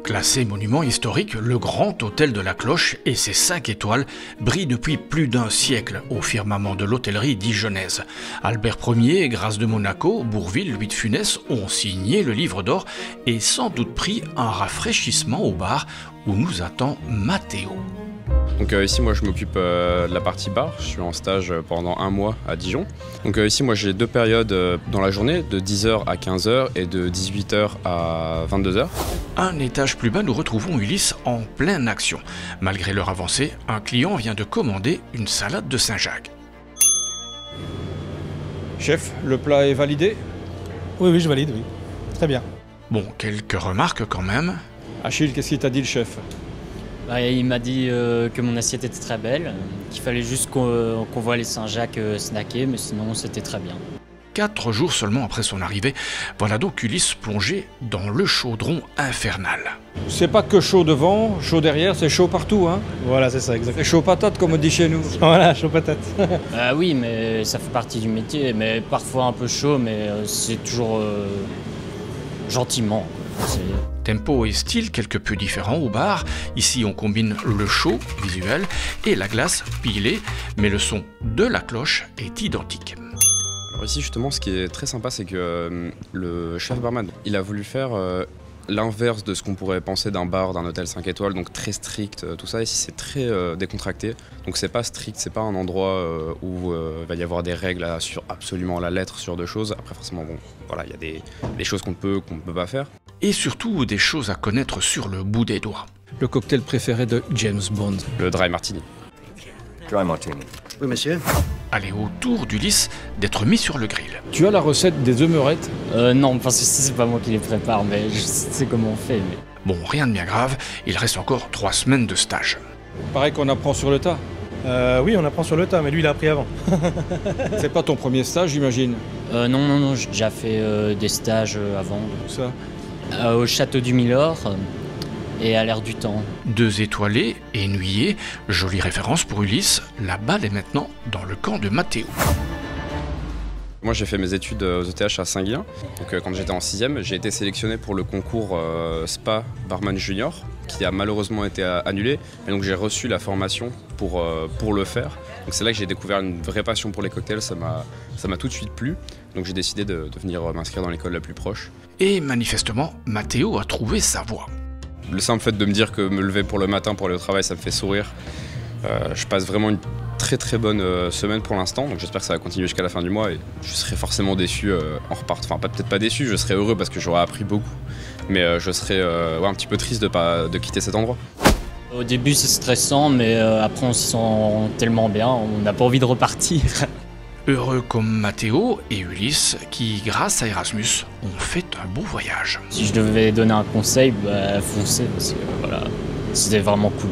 Classé monument historique, le Grand Hôtel de la Cloche et ses 5 étoiles brillent depuis plus d'un siècle au firmament de l'hôtellerie dijonnaise. Albert Ier, Grâce de Monaco, Bourvil, Louis de Funès ont signé le livre d'or et sans doute pris un rafraîchissement au bar où nous attend Mathéo. Donc ici moi je m'occupe de la partie bar, je suis en stage pendant 1 mois à Dijon. Donc ici moi j'ai 2 périodes dans la journée, de 10h à 15h et de 18h à 22h. Un étage plus bas, nous retrouvons Ulysse en pleine action. Malgré leur avancée, un client vient de commander une salade de Saint-Jacques. Chef, le plat est validé? Oui, je valide, oui. Très bien. Bon, quelques remarques quand même. Achille, qu'est-ce qu'il t'a dit le chef? Il m'a dit que mon assiette était très belle, qu'il fallait juste qu'on voit les Saint-Jacques snacker, mais sinon c'était très bien. 4 jours seulement après son arrivée, voilà donc Ulysse plongé dans le chaudron infernal. C'est pas que chaud devant, chaud derrière, c'est chaud partout, hein? Voilà, c'est ça, exactement. C'est chaud patate, comme on dit chez nous. Voilà, chaud patate. Oui, mais ça fait partie du métier, mais parfois un peu chaud, mais c'est toujours gentiment. Tempo et style quelque peu différents au bar. Ici on combine le chaud visuel et la glace pilée, mais le son de la cloche est identique. Alors ici justement ce qui est très sympa c'est que le chef barman il a voulu faire l'inverse de ce qu'on pourrait penser d'un bar, d'un hôtel 5 étoiles, donc très strict, tout ça. Ici c'est très décontracté, donc c'est pas strict, c'est pas un endroit où il va y avoir des règles sur absolument la lettre sur 2 choses. Après forcément bon, voilà, il y a des choses qu'on peut pas faire. Et surtout des choses à connaître sur le bout des doigts. Le cocktail préféré de James Bond. Le dry martini. Dry martini. Oui, monsieur. Allez, au tour d'Ulysse d'être mis sur le grill. Tu as la recette des œufs meurettes? Non, parce que c'est pas moi qui les prépare, mais je sais comment on fait. Mais... Bon, rien de bien grave, il reste encore 3 semaines de stage. Pareil qu'on apprend sur le tas. Oui, on apprend sur le tas, mais lui il a appris avant. C'est pas ton premier stage, j'imagine? Non, j'ai déjà fait des stages avant. Tout ça. Au château du Milord et à l'Air du Temps. 2 étoilés et ennuyés, jolie référence pour Ulysse, la balle est maintenant dans le camp de Mathéo. Moi j'ai fait mes études aux ETH à Saint-Guilain, donc quand j'étais en 6e, j'ai été sélectionné pour le concours Spa Barman Junior, qui a malheureusement été annulé, et donc j'ai reçu la formation pour le faire. Donc c'est là que j'ai découvert une vraie passion pour les cocktails, ça m'a tout de suite plu, donc j'ai décidé de venir m'inscrire dans l'école la plus proche. Et manifestement, Mathéo a trouvé sa voie. Le simple fait de me dire que me lever pour le matin pour aller au travail, ça me fait sourire. Je passe vraiment une très bonne semaine pour l'instant, donc j'espère que ça va continuer jusqu'à la fin du mois et je serai forcément déçu en repartant. Enfin peut-être pas déçu, je serai heureux parce que j'aurai appris beaucoup, mais je serai un petit peu triste de quitter cet endroit. Au début c'est stressant, mais après on s'y sent tellement bien, on n'a pas envie de repartir. Heureux comme Mathéo et Ulysse qui, grâce à Erasmus, ont fait un beau voyage. Si je devais donner un conseil, foncez parce que voilà, c'était vraiment cool.